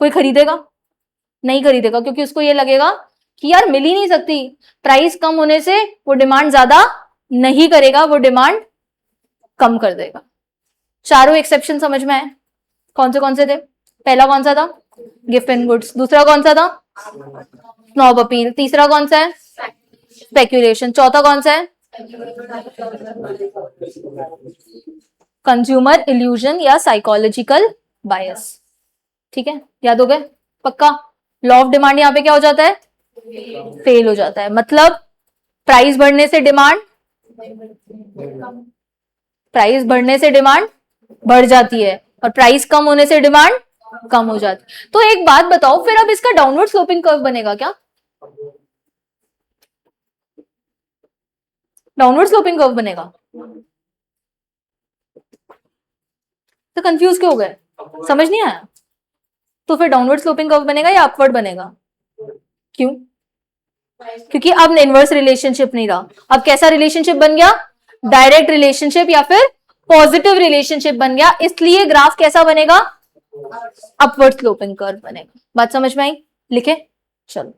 कोई खरीदेगा? नहीं खरीदेगा, क्योंकि उसको ये लगेगा कि यार मिल ही नहीं सकती, प्राइस कम होने से वो डिमांड ज्यादा नहीं करेगा, वो डिमांड कम कर देगा। चारों एक्सेप्शन समझ में आए? कौन से थे? पहला कौन सा था? Gift and goods. दूसरा कौन सा था? Snob appeal. तीसरा कौन सा है? स्पेक्यूलेशन। चौथा कौन सा है? कंज्यूमर इल्यूजन या साइकोलॉजिकल बायस। ठीक है, याद हो गए? पक्का? लॉ ऑफ डिमांड यहां पे क्या हो जाता है? फेल हो जाता है। मतलब प्राइस बढ़ने से डिमांड, प्राइस बढ़ने से डिमांड बढ़ जाती है और प्राइस कम होने से डिमांड कम हो जाती है। तो एक बात बताओ, फिर अब इसका डाउनवर्ड स्लोपिंग कर्व बनेगा क्या? डाउनवर्ड स्लोपिंग कर्व बनेगा? तो कंफ्यूज क्यों हो गए? समझ नहीं आया? तो फिर डाउनवर्ड स्लोपिंग कर्व बनेगा या अपवर्ड बनेगा? क्यों? क्योंकि अब इनवर्स रिलेशनशिप नहीं रहा, अब कैसा रिलेशनशिप बन गया? डायरेक्ट रिलेशनशिप या फिर पॉजिटिव रिलेशनशिप बन गया, इसलिए ग्राफ कैसा बनेगा? अपवर्ड स्लोपिंग कर्व बनेगा। बात समझ में आई? लिखे? चलो।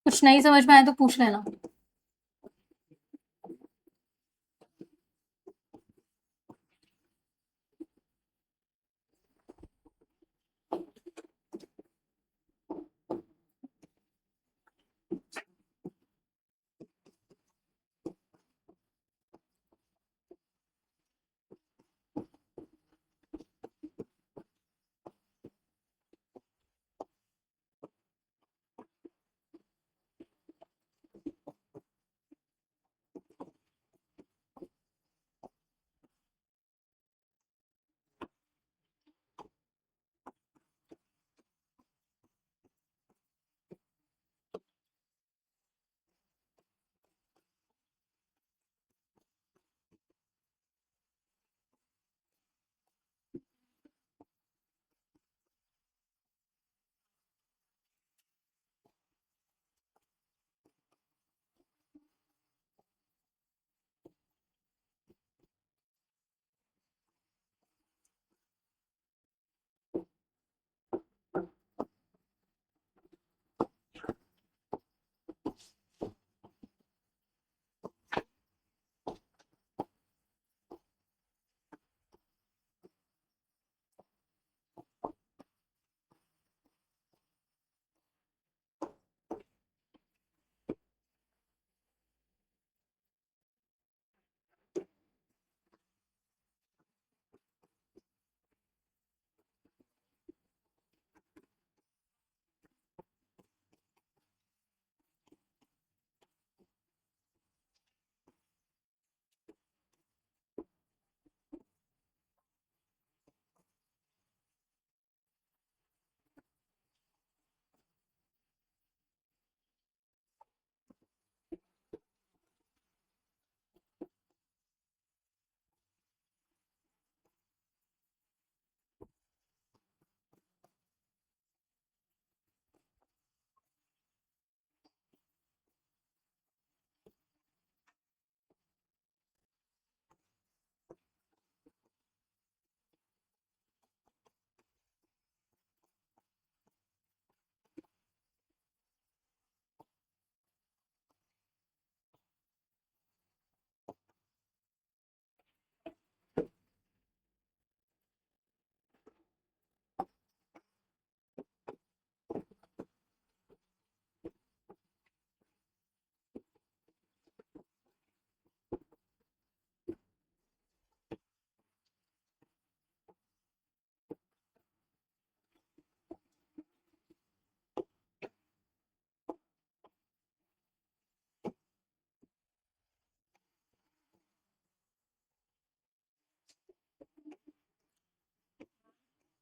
कुछ नहीं समझ में आया तो पूछ लेना।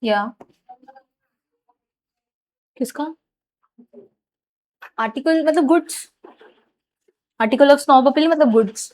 या किसका? आर्टिकल मतलब goods, article of snob appeal मतलब गुड्स।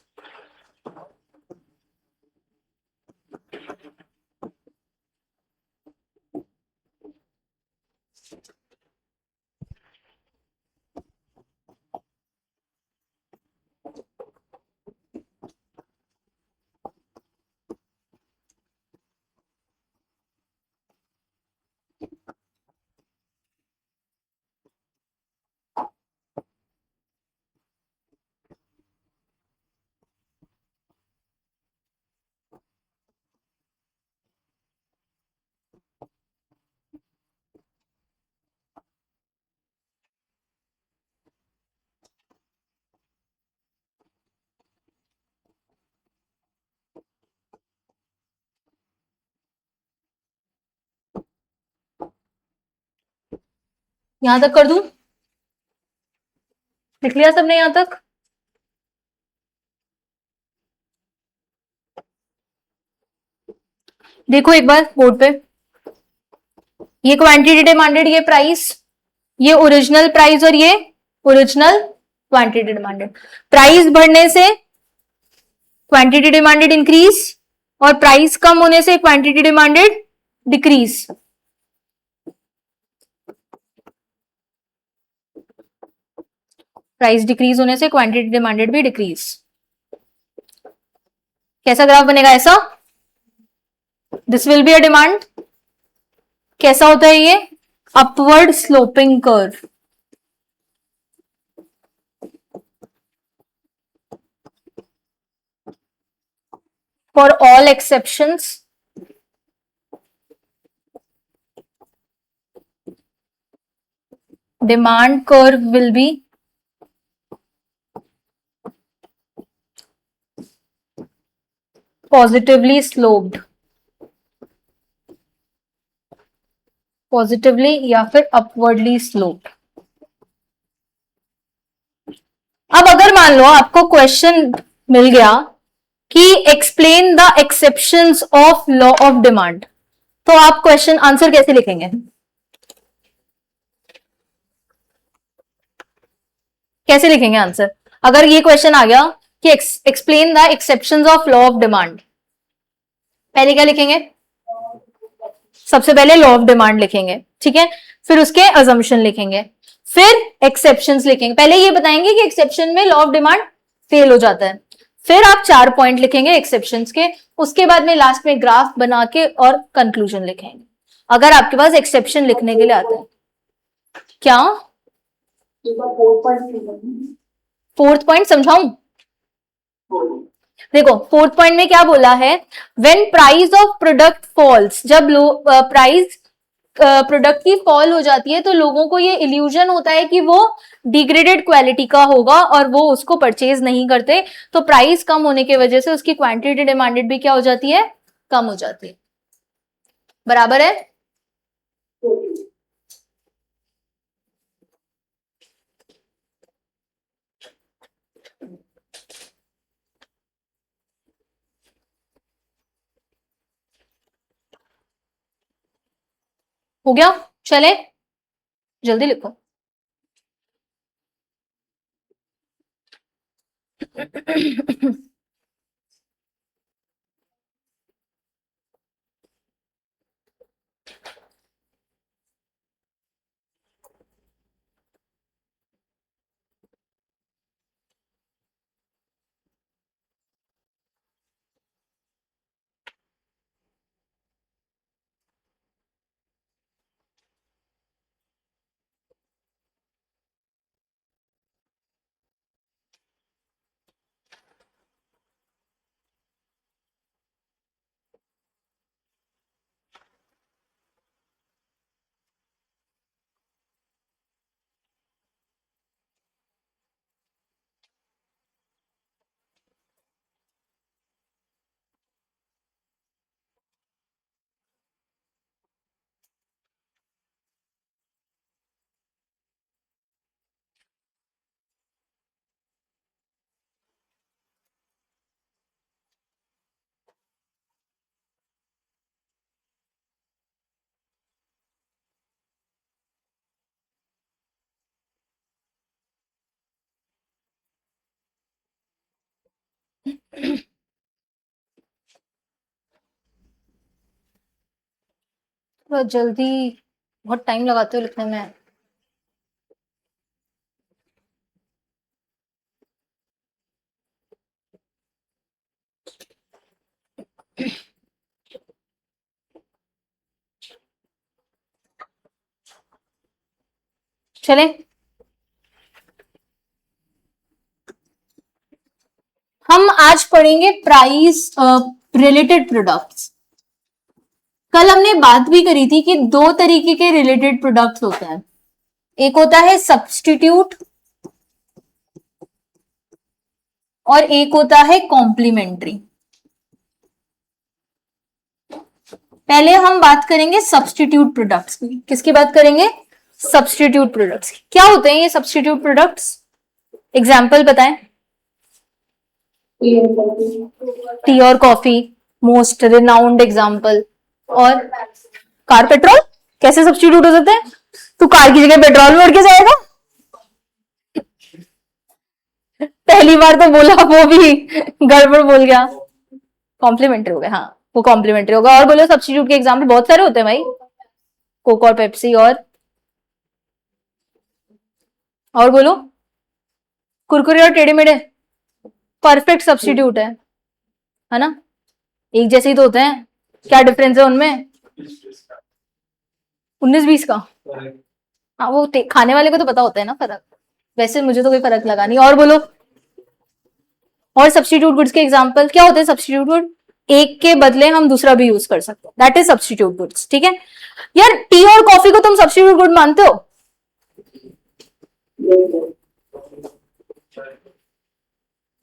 यहां तक कर दूं? लिख लिया सबने यहां तक? देखो एक बार बोर्ड पे, ये क्वांटिटी डिमांडेड, ये प्राइस, ये ओरिजिनल प्राइस और ये ओरिजिनल क्वांटिटी डिमांडेड। प्राइस बढ़ने से क्वांटिटी डिमांडेड इंक्रीज और प्राइस कम होने से quantity demanded decrease. Price decrease होने से क्वांटिटी डिमांडेड भी डिक्रीज। कैसा ग्राफ बनेगा? ऐसा, this will be a demand. कैसा होता है ये? Upward sloping curve. For all exceptions, demand curve will be positively sloped, positively या फिर अपवर्डली स्लोप्ड। अब अगर मान लो आपको क्वेश्चन मिल गया कि explain the exceptions of law of demand, तो आप क्वेश्चन आंसर कैसे लिखेंगे? कैसे लिखेंगे आंसर अगर ये क्वेश्चन आ गया कि explain the exceptions of law of demand? पहले क्या लिखेंगे? सबसे पहले लॉ ऑफ डिमांड लिखेंगे, ठीक है, फिर उसके अजम्पशन लिखेंगे, फिर एक्सेप्शंस लिखेंगे। पहले ये बताएंगे कि एक्सेप्शन में लॉ ऑफ डिमांड फेल हो जाता है, फिर आप 4 पॉइंट लिखेंगे एक्सेप्शंस के, उसके बाद में लास्ट में ग्राफ बना के और कंक्लूजन लिखेंगे, अगर आपके पास एक्सेप्शन लिखने के लिए आता है। क्या फोर्थ पॉइंट समझाऊं? देखो फोर्थ पॉइंट में क्या बोला है, when price of product falls, जब प्राइस प्रोडक्ट की फॉल हो जाती है तो लोगों को ये इल्यूजन होता है कि वो डिग्रेडेड क्वालिटी का होगा और वो उसको परचेज नहीं करते, तो प्राइस कम होने की वजह से उसकी क्वांटिटी डिमांडेड भी क्या हो जाती है? कम हो जाती है। बराबर है? हो गया? चले जल्दी लिखो। थोड़ा जल्दी, बहुत टाइम लगाते हो लिखने में। चले, हम आज पढ़ेंगे प्राइस रिलेटेड प्रोडक्ट्स। कल हमने बात भी करी थी कि दो तरीके के रिलेटेड प्रोडक्ट्स होते हैं, एक होता है सब्स्टिट्यूट और एक होता है कॉम्प्लीमेंट्री। पहले हम बात करेंगे सब्स्टिट्यूट प्रोडक्ट्स की। किसकी बात करेंगे? Substitute products. क्या होते हैं ये सब्स्टिट्यूट प्रोडक्ट्स? एग्जाम्पल बताएं। टी और कॉफी, मोस्ट रिनाउंड एग्जाम्पल। और कार पेट्रोल कैसे सब्स्टिट्यूट हो सकते हैं? तू कार की जगह पेट्रोल में उड़ के जाएगा? पहली बार तो बोला, वो भी गड़बड़ बोल गया। कॉम्प्लीमेंट्री हो गया, हाँ वो कॉम्प्लीमेंट्री होगा। और बोलो सब्स्टिट्यूट के एग्जाम्पल बहुत सारे होते हैं भाई, कोक और पेप्सी। और बोलो, कुरकुरे और टेढ़े मेढ़े परफेक्ट सब्स्टिट्यूट है ना? एक जैसे ही तो होते हैं, क्या डिफरेंस है उनमें? 19-20 का? हाँ वो खाने वाले को तो पता होता है ना फर्क, वैसे मुझे तो कोई फर्क लगा नहीं। और बोलो, और सब्स्टिट्यूट गुड्स के एग्जांपल क्या होते हैं? सब्स्टिट्यूट गुड, एक के बदले हम दूसरा भी यूज कर सकते हैं, दैट इज सब्स्टिट्यूट गुड्स। ठीक है यार, टी और कॉफी को तुम सब्स्टिट्यूट गुड मानते हो?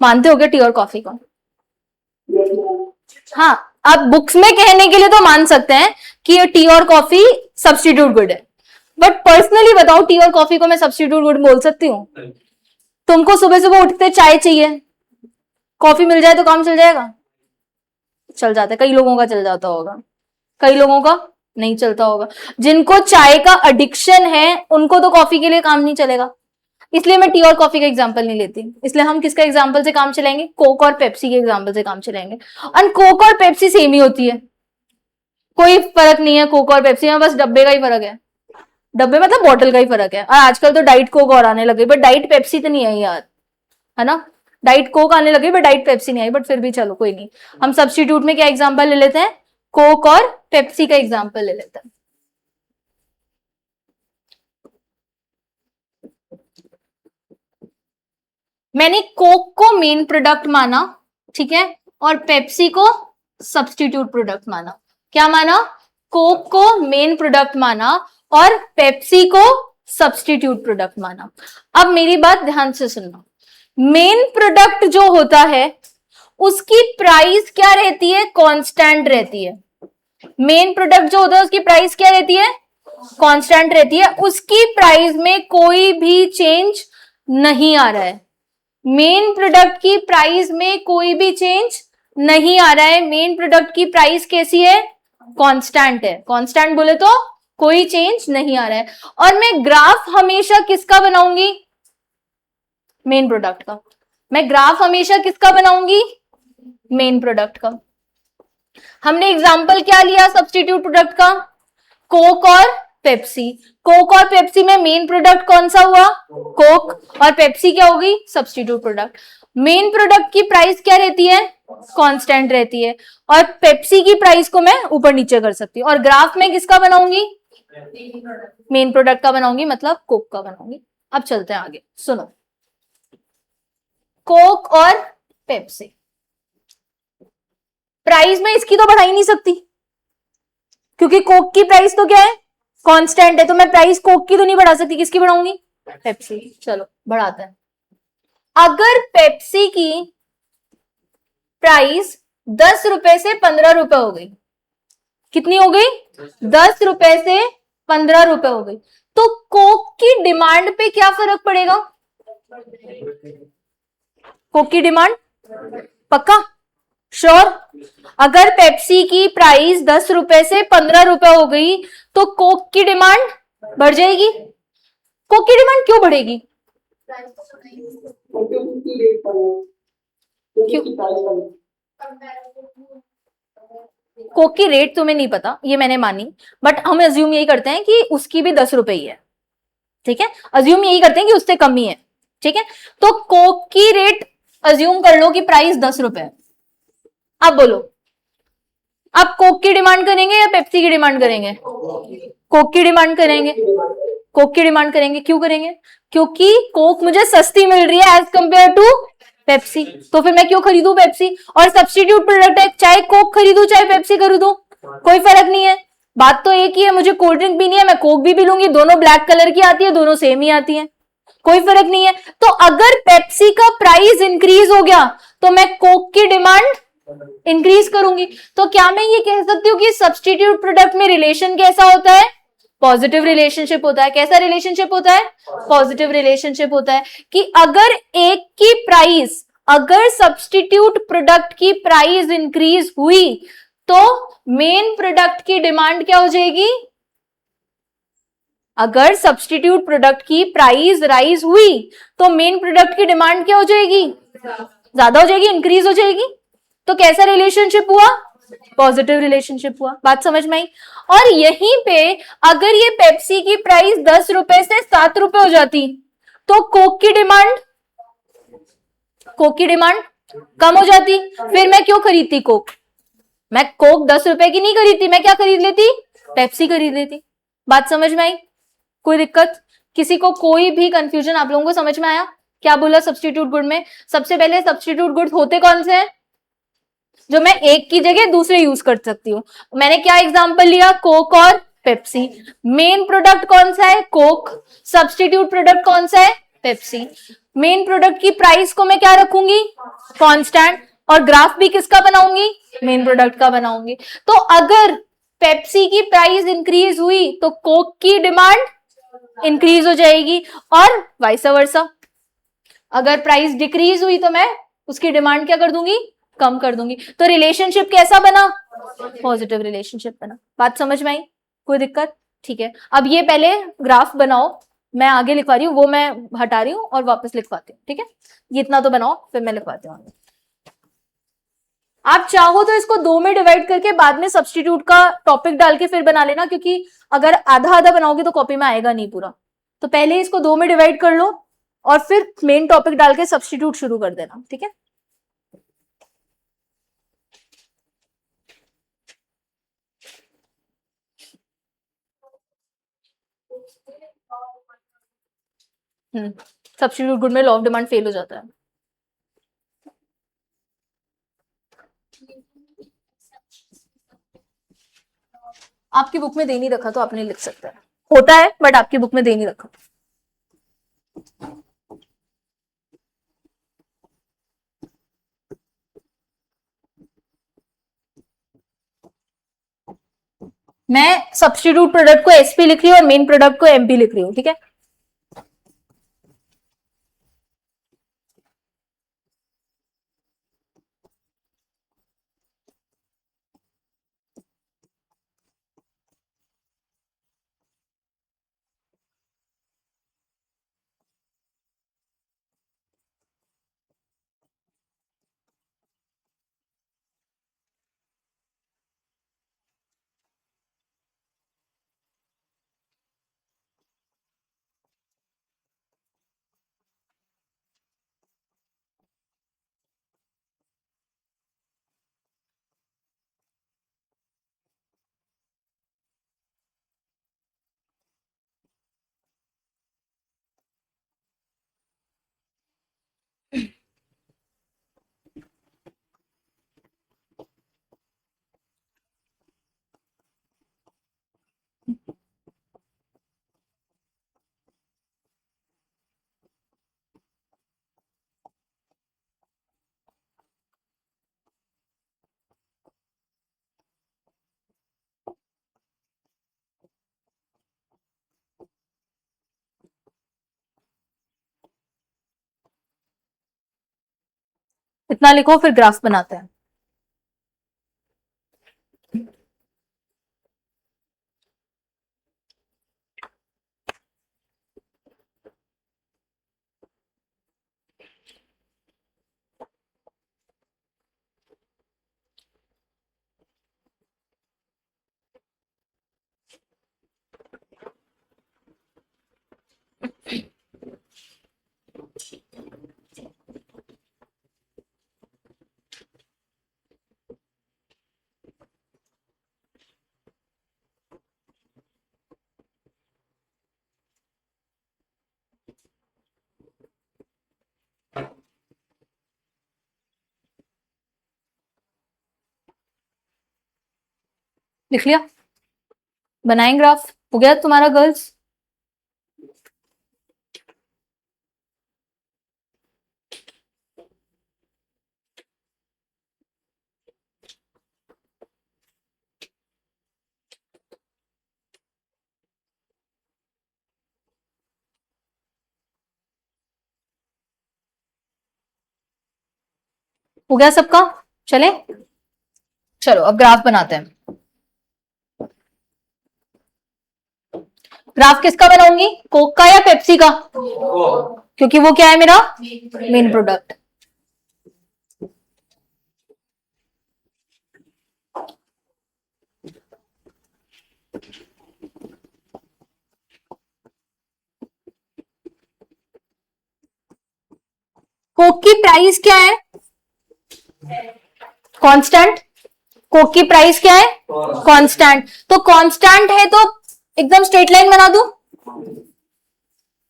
मानते हो क्या टी और कॉफी को? हाँ, अब बुक्स में कहने के लिए तो मान सकते हैं कि ये टी और कॉफी सब्स्टिट्यूट गुड है, बट पर्सनली बताओ, टी और कॉफी को मैं सब्स्टिट्यूट गुड बोल सकती हूँ? तुमको सुबह सुबह उठते चाय चाहिए, कॉफी मिल जाए तो काम चल जाएगा? चल जाता है, कई लोगों का चल जाता होगा, कई लोगों का नहीं चलता होगा। जिनको चाय का एडिक्शन है उनको तो कॉफी के लिए काम नहीं चलेगा, इसलिए मैं टी और कॉफी का एग्जांपल नहीं लेती। इसलिए हम किसका एग्जांपल से काम चलाएंगे? कोक और पेप्सी के एग्जांपल से काम चलाएंगे। और कोक और पेप्सी सेम ही होती है, कोई फर्क नहीं है कोक और पेप्सी में, बस डब्बे का ही फर्क है। डब्बे मतलब बॉटल का ही फर्क है। और आजकल तो डाइट कोक और आने लगे, बट डाइट पेप्सी तो नहीं आई यार, है ना? डाइट कोक आने लगे बट डाइट पेप्सी नहीं आई, बट फिर भी चलो कोई नहीं। हम सब्स्टिट्यूट में क्या एग्जांपल ले लेते हैं? कोक और पेप्सी का एग्जांपल ले लेते हैं। मैंने कोक को मेन प्रोडक्ट माना, ठीक है, और पेप्सी को सब्स्टिट्यूट प्रोडक्ट माना। क्या माना? कोक को मेन प्रोडक्ट माना और पेप्सी को सब्स्टिट्यूट प्रोडक्ट माना। अब मेरी बात ध्यान से सुनना, मेन प्रोडक्ट जो होता है उसकी प्राइस क्या रहती है? कांस्टेंट रहती है। मेन प्रोडक्ट जो होता है उसकी प्राइस क्या रहती है? कांस्टेंट रहती है, उसकी प्राइस में कोई भी चेंज नहीं आ रहा है। मेन प्रोडक्ट की प्राइस में कोई भी चेंज नहीं आ रहा है। मेन प्रोडक्ट की प्राइस कैसी है? कांस्टेंट है। कांस्टेंट बोले तो कोई चेंज नहीं आ रहा है। और मैं ग्राफ हमेशा किसका बनाऊंगी? मेन प्रोडक्ट का। मैं ग्राफ हमेशा किसका बनाऊंगी? मेन प्रोडक्ट का। हमने एग्जांपल क्या लिया सब्स्टिट्यूट प्रोडक्ट का? कोक और पेप्सी। कोक और पेप्सी में मेन प्रोडक्ट कौन सा हुआ? कोक, और पेप्सी क्या होगी? Substitute product. मेन प्रोडक्ट की प्राइस क्या रहती है? कांस्टेंट रहती है, और पेप्सी की प्राइस को मैं ऊपर नीचे कर सकती हूँ। और ग्राफ में किसका बनाऊंगी? मेन प्रोडक्ट का बनाऊंगी, मतलब कोक का बनाऊंगी। अब चलते हैं आगे, सुनो। कोक और पेप्सी, प्राइस में इसकी तो बढ़ा ही नहीं सकती, क्योंकि कोक की प्राइस तो क्या है? कांस्टेंट है। तो मैं प्राइस कोक की तो नहीं बढ़ा सकती, किसकी बढ़ाऊंगी? पेप्सी। चलो बढ़ाते हैं। अगर पेप्सी की प्राइस 10 रुपए से 15 रुपए हो गई, कितनी हो गई? 10 रुपए से 15 रुपए हो गई, तो कोक की डिमांड पे क्या फर्क पड़ेगा? कोक की डिमांड पक्का? श्योर? अगर पेप्सी की प्राइस 10 रुपए से 15 रुपए हो गई तो कोक की डिमांड बढ़ जाएगी। कोक की डिमांड क्यों बढ़ेगी? क्यों? कोक की रेट तुम्हें नहीं पता, ये मैंने मानी, बट हम अज्यूम यही करते हैं कि उसकी भी 10 रुपए ही है, ठीक है, अज्यूम यही करते हैं कि उससे कम ही है, ठीक है। तो कोक की रेट अज्यूम कर लो कि प्राइस 10 रुपए है। अब बोलो, आप कोक की डिमांड करेंगे या पेप्सी की डिमांड करेंगे? कोक की डिमांड करेंगे, कोक की डिमांड करेंगे। क्यों करेंगे? क्योंकि कोक मुझे सस्ती मिल रही है एज कंपेयर टू पेप्सी, तो फिर मैं क्यों खरीदूं पेप्सी? और सब्स्टिट्यूट प्रोडक्ट है, चाहे कोक खरीदूं चाहे पेप्सी खरीदूं, कोई फर्क नहीं है। बात तो एक ही है, मुझे कोल्ड ड्रिंक पीनी है, मैं कोक भी पी लूंगी, दोनों ब्लैक कलर की आती है, दोनों सेम ही आती है, कोई फर्क नहीं है। तो अगर पेप्सी का प्राइस इंक्रीज हो गया तो मैं कोक की डिमांड इंक्रीज करूंगी। तो क्या मैं ये कह सकती हूँ कि सब्स्टिट्यूट प्रोडक्ट में रिलेशन कैसा होता है? पॉजिटिव रिलेशनशिप होता है। कैसा रिलेशनशिप होता है? पॉजिटिव रिलेशनशिप होता है कि अगर एक की प्राइस, अगर सब्स्टिट्यूट प्रोडक्ट की प्राइस इंक्रीज हुई तो मेन प्रोडक्ट की डिमांड क्या हो जाएगी? अगर सब्स्टिट्यूट प्रोडक्ट की प्राइस राइज हुई तो मेन प्रोडक्ट की डिमांड क्या हो जाएगी? ज्यादा हो जाएगी, इंक्रीज हो जाएगी। तो कैसा रिलेशनशिप हुआ? पॉजिटिव रिलेशनशिप हुआ। बात समझ में आई? और यहीं पे अगर ये पेप्सी की प्राइस 10 रुपए से 7 रुपए हो जाती तो कोक की डिमांड, कोक की डिमांड कम हो जाती, फिर मैं क्यों खरीदती कोक? मैं कोक 10 रुपए की नहीं खरीदती, मैं क्या खरीद लेती? पेप्सी खरीद लेती। बात समझ में आई? कोई दिक्कत? किसी को कोई भी कंफ्यूजन आप लोगों को समझ में आया? क्या बोला सब्स्टिट्यूट गुड में? सबसे पहले सब्स्टिट्यूट गुड होते कौन से हैं? जो मैं एक की जगह दूसरे यूज कर सकती हूँ। मैंने क्या एग्जांपल लिया? कोक और पेप्सी। मेन प्रोडक्ट कौन सा है? कोक। सब्स्टिट्यूट प्रोडक्ट कौन सा है? पेप्सी। मेन प्रोडक्ट की प्राइस को मैं क्या रखूंगी? कांस्टेंट। और ग्राफ भी किसका बनाऊंगी? मेन प्रोडक्ट का बनाऊंगी। तो अगर पेप्सी की प्राइस इंक्रीज हुई तो कोक की डिमांड इंक्रीज हो जाएगी, और वाइस वर्सा। अगर प्राइस डिक्रीज हुई तो मैं उसकी डिमांड क्या कर दूंगी? कम कर दूंगी। तो रिलेशनशिप कैसा बना? पॉजिटिव रिलेशनशिप बना। बात समझ में आई? कोई दिक्कत? ठीक है, अब ये पहले ग्राफ बनाओ, मैं आगे लिखवा रही हूँ, वो मैं हटा रही हूँ और वापस लिखवाती हूँ, ठीक है। ये इतना तो बनाओ, फिर मैं लिखवाती हूँ। आप चाहो तो इसको दो में डिवाइड करके बाद में सब्स्टिट्यूट का टॉपिक डाल के फिर बना लेना, क्योंकि अगर आधा आधा बनाओगे तो कॉपी में आएगा नहीं पूरा। तो पहले इसको दो में डिवाइड कर लो और फिर मेन टॉपिक डाल के सब्स्टिट्यूट शुरू कर देना, ठीक है। सब्स्टिट्यूट गुड में लॉ ऑफ डिमांड फेल हो जाता है। आपकी बुक में दे नहीं रखा तो आप नहीं लिख सकते, होता है बट आपकी बुक में दे नहीं रखा। मैं सब्स्टिट्यूट प्रोडक्ट को एसपी लिख रही हूँ और मेन प्रोडक्ट को एमपी लिख रही हूँ, ठीक है। इतना लिखो फिर ग्राफ बनाते हैं। लिख लिया? बनाएं ग्राफ? हो गया तुम्हारा गर्ल्स? हो गया सबका? चले चलो अब ग्राफ बनाते हैं। ग्राफ किसका बनाऊंगी? कोक का या पेप्सी का? क्योंकि वो क्या है मेरा मेन प्रोडक्ट। कोक की प्राइस क्या है? कांस्टेंट। कोक की प्राइस क्या है? कांस्टेंट। तो कांस्टेंट है तो एकदम स्ट्रेट लाइन बना दूं?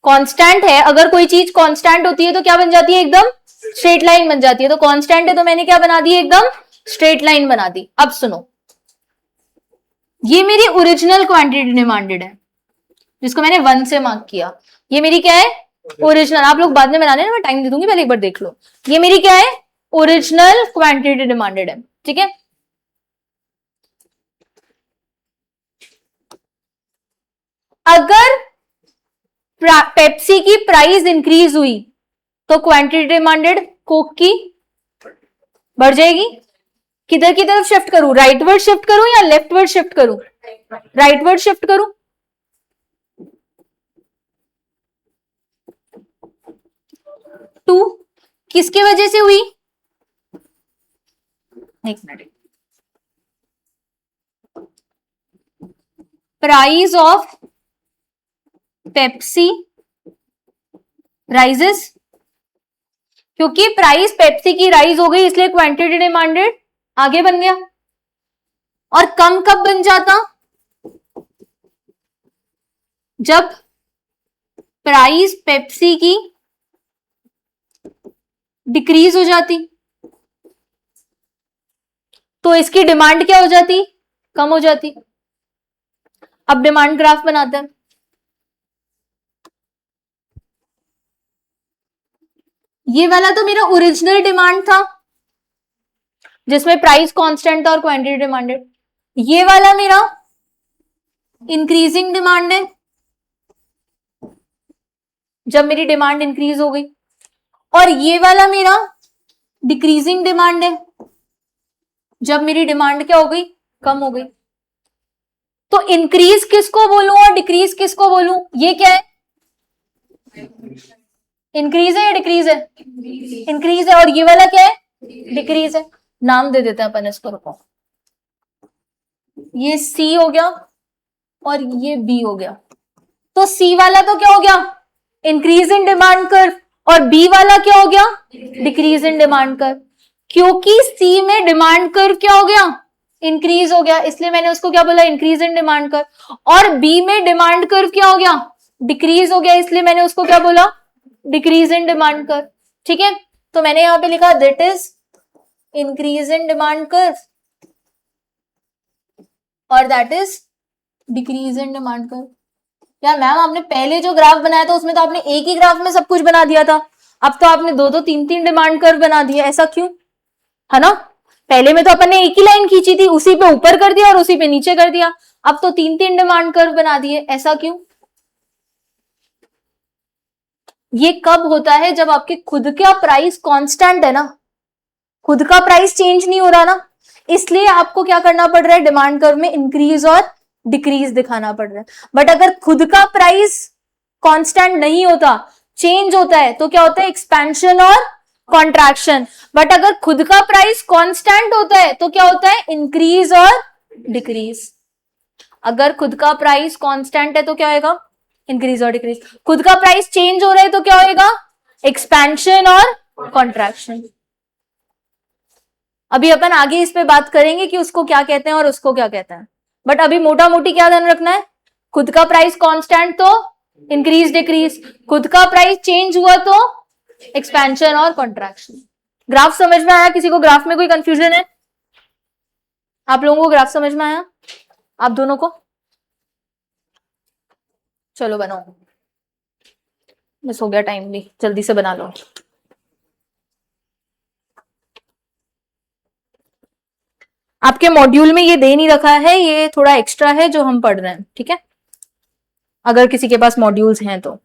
कांस्टेंट है, अगर कोई चीज कांस्टेंट होती है तो क्या बन जाती है? एकदम स्ट्रेट लाइन बन जाती है। तो कांस्टेंट है तो मैंने क्या बना दी? एकदम स्ट्रेट लाइन बना दी। अब सुनो, ये मेरी ओरिजिनल क्वांटिटी डिमांडेड है जिसको मैंने 1 से मार्क किया। ये मेरी क्या है? ओरिजिनल। आप लोग बाद में बना लेना, मैं टाइम दे दूंगी, पहले एक बार देख लो। ये मेरी क्या है? ओरिजिनल क्वांटिटी डिमांडेड है, ठीक है। अगर पेप्सी की प्राइस इंक्रीज हुई तो क्वांटिटी डिमांडेड कोक की बढ़ जाएगी। किधर की तरफ शिफ्ट करूं? राइटवर्ड शिफ्ट करूं या लेफ्टवर्ड शिफ्ट करूं? राइटवर्ड शिफ्ट करूं। टू किसके वजह से हुई? एक minute. Price of Pepsi rises. क्योंकि प्राइस पेप्सी की राइज हो गई इसलिए क्वांटिटी डिमांडेड आगे बन गया। और कम कब बन जाता? जब प्राइस पेप्सी की डिक्रीज हो जाती तो इसकी डिमांड क्या हो जाती? कम हो जाती। अब डिमांड ग्राफ बनाते हैं। ये वाला तो मेरा ओरिजिनल डिमांड था जिसमें प्राइस कांस्टेंट था और क्वांटिटी डिमांडेड। ये वाला मेरा इंक्रीजिंग डिमांड है जब मेरी डिमांड इंक्रीज हो गई, और ये वाला मेरा डिक्रीजिंग डिमांड है जब मेरी डिमांड क्या हो गई? कम हो गई। तो इंक्रीज किसको बोलूं और डिक्रीज किसको बोलूं? ये क्या है? इंक्रीज है या डिक्रीज है? इंक्रीज है। और ये वाला क्या है? डिक्रीज है। नाम दे देते हैं अपन इसको, रुको। ये सी हो गया और ये बी हो गया। तो सी वाला तो क्या हो गया? Increase in demand curve. और बी वाला क्या हो गया? Decrease in demand curve. क्योंकि सी में डिमांड कर्व क्या हो गया? इंक्रीज हो गया, इसलिए मैंने उसको क्या बोला? Increase in demand curve. और बी में डिमांड कर्व क्या हो गया? डिक्रीज हो गया, इसलिए मैंने उसको क्या बोला? Decrease in demand curve. ठीक है, तो मैंने यहां पे लिखा that is increase in demand curve और that is decrease in demand curve. यार मैम, आपने पहले जो ग्राफ बनाया था उसमें तो आपने एक ही ग्राफ में सब कुछ बना दिया था, अब तो आपने दो दो तीन तीन डिमांड कर्व बना दिया, ऐसा क्यों? है ना, पहले में तो अपन ने एक ही लाइन खींची थी, उसी पे ऊपर कर दिया और उसी पे नीचे कर दिया, अब तो तीन तीन डिमांड कर्व बना दिए, ऐसा क्यों? ये कब होता है? जब आपके खुद का प्राइस कांस्टेंट है ना, खुद का प्राइस चेंज नहीं हो रहा ना, इसलिए आपको क्या करना पड़ रहा है? डिमांड कर्व में इंक्रीज और डिक्रीज दिखाना पड़ रहा है। बट अगर खुद का प्राइस कांस्टेंट नहीं होता, चेंज होता है, तो क्या होता है? एक्सपेंशन और कॉन्ट्रैक्शन। बट अगर खुद का प्राइस कांस्टेंट होता है तो क्या होता है? इंक्रीज और डिक्रीज। अगर खुद का प्राइस कांस्टेंट है तो क्या होगा? इंक्रीज और डिक्रीज। खुद का प्राइस चेंज हो रहा है तो क्या होगा? एक्सपेंशन और कॉन्ट्रैक्शन। अभी अपन आगे इस पे बात करेंगे कि उसको क्या कहते हैं और उसको क्या कहते हैं, बट अभी मोटा मोटी क्या ध्यान रखना है? खुद का प्राइस कांस्टेंट तो इंक्रीज डिक्रीज, खुद का प्राइस चेंज हुआ तो एक्सपेंशन और कॉन्ट्रैक्शन। ग्राफ समझ में आया? किसी को ग्राफ में कोई कंफ्यूजन है? आप लोगों को ग्राफ समझ में आया? आप दोनों को? चलो बनाओ, मिस हो गया टाइम भी, जल्दी से बना लो। आपके मॉड्यूल में ये दे नहीं रखा है, ये थोड़ा एक्स्ट्रा है जो हम पढ़ रहे हैं, ठीक है, अगर किसी के पास मॉड्यूल्स हैं तो।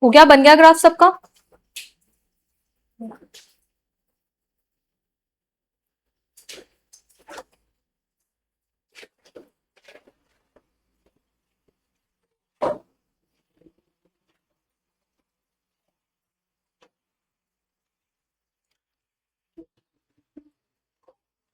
हो गया, बन गया ग्राफ सबका?